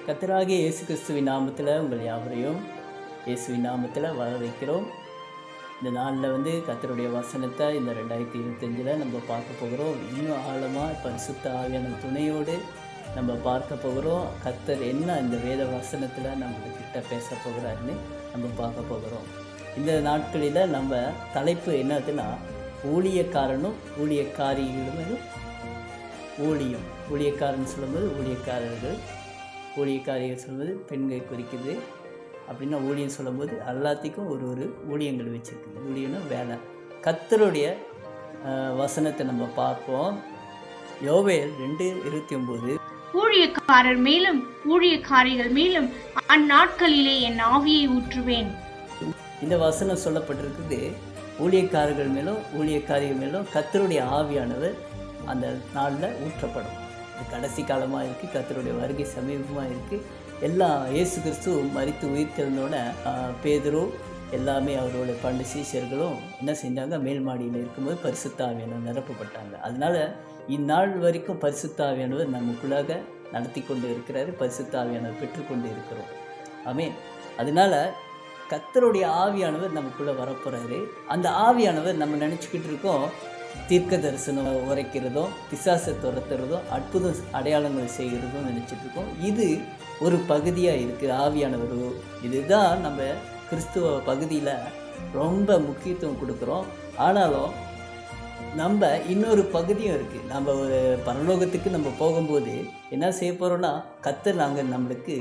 கர்த்தராகிய இயேசு கிறிஸ்துவின் நாமத்தில் உங்கள் யாவரையும் இயேசுவின் நாமத்தில் வரவேற்கிறோம். இந்த நாளில் கர்த்தருடைய வசனத்தை இந்த 2025 நம்ம பார்க்க போகிறோம். இன்னும் ஆழமாக பரிசுத்த ஆவியான துணையோடு நம்ம பார்க்க போகிறோம். கர்த்தர் என்ன இந்த வேத வசனத்தில் நம்மகிட்ட பேச போகிறாருன்னு நம்ம பார்க்க போகிறோம். இந்த நாட்களில் நம்ம தலைப்பு என்னதுன்னா, ஊழியக்காரனும் ஊழியக்காரிகளும் ஊழியக்காரன் சொல்லும்போது ஊழியக்காரிகள் சொல்வது பெண்களை குறிக்குது. அப்படின்னா ஊழியம் சொல்லும்போது எல்லாத்துக்கும் ஒரு ஊழியங்கள் வச்சுருக்குது. ஊழியம்னா வேலை. கர்த்தருடைய வசனத்தை நம்ம பார்ப்போம். யோவேல் 2:29, ஊழியக்காரர் மேலும் ஊழியக்காரிகள் மேலும் அந்நாட்களிலே என் ஆவியை ஊற்றுவேன். இந்த வசனம் சொல்லப்பட்டிருக்குது. ஊழியக்காரர்கள் மேலும் ஊழியக்காரிகள் மேலும் கர்த்தருடைய ஆவியானவர் அந்த நாளில் ஊற்றப்படும். இது கடைசி காலமாக இருக்குது. கர்த்தருடைய வருகை சமீபமாக இருக்குது. எல்லாம் இயேசு கிறிஸ்து மரித்து உயிர்த்தெழுந்தோட பேதுரு எல்லாமே அவரோட 12 சீஷர்களும் என்ன செஞ்சாங்க, மேல் மாடியில் இருக்கும்போது பரிசுத்த ஆவியானவர் நிரப்பப்பட்டாங்க. அதனால் இந்நாள் வரைக்கும் பரிசுத்த ஆவியானவர் நமக்குள்ளாக நடத்தி கொண்டு இருக்கிறாரு. பரிசுத்த ஆவியானவர் பெற்றுக்கொண்டு இருக்கிறோம். ஆமென். அதனால் கர்த்தருடைய ஆவியானவர் நமக்குள்ளே வரப்போகிறாரு. அந்த ஆவியானவர் நம்ம நினச்சிக்கிட்டு இருக்கோம் தீர்க்க தரிசனம் உரைக்கிறதும் பிசாசை துரத்துறதும் அற்புதம் அடையாளங்களை செய்கிறதும் நினச்சிட்ருக்கோம். இது ஒரு பகுதியாக இருக்குது ஆவியானவர். இதுதான் நம்ம கிறிஸ்துவ பகுதியில் ரொம்ப முக்கியத்துவம் கொடுக்குறோம். ஆனாலும் நம்ம இன்னொரு பகுதியும் இருக்குது. நம்ம ஒரு பரலோகத்துக்கு நம்ம போகும்போது என்ன செய்ய போகிறோன்னா, கர்த்தர் நாங்கள் நம்மளுக்கு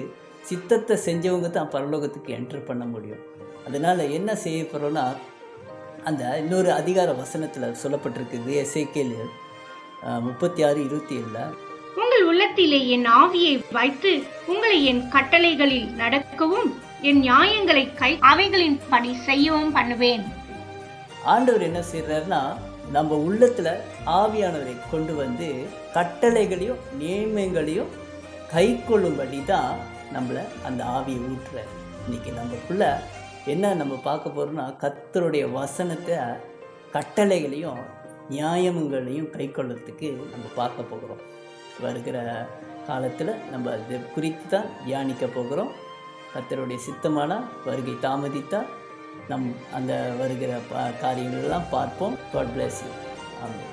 சித்தத்தை செஞ்சவங்க தான் பரலோகத்துக்கு என்டர் பண்ண முடியும். அதனால் என்ன செய்ய போகிறோன்னா, அந்த இன்னொரு அதிகார வசனத்தில் சொல்லப்பட்டிருக்குது. எசேக்கியேல் 36:27, உங்கள் உள்ளத்திலே என் ஆவியை வைத்து உங்களை என் கட்டளைகளில் நடக்கவும் என் நியாயங்களை அவைகளின் படி செய்யவும் பண்ணுவேன். ஆண்டவர் என்ன செய்யறாருன்னா, நம்ம உள்ளத்தில் ஆவியானவரை கொண்டு வந்து கட்டளைகளையும் நியமங்களையும் கை கொள்ளும்படி தான் நம்மளை அந்த ஆவியை ஊற்றுறார். இன்றைக்கி நம்மக்குள்ள என்ன நம்ம பார்க்க போகிறோம்னா, கர்த்தருடைய வசனத்தை கட்டளைகளையும் நியாயங்களையும் கை கொள்ளுறதுக்கு நம்ம பார்க்க போகிறோம். வருகிற காலத்தில் நம்ம அது குறித்து தான் தியானிக்க போகிறோம். கர்த்தருடைய சித்தமான வருகை தாமதித்தால் அந்த வருகிற காரியங்களெல்லாம் பார்ப்போம். God bless you. ஆமென்.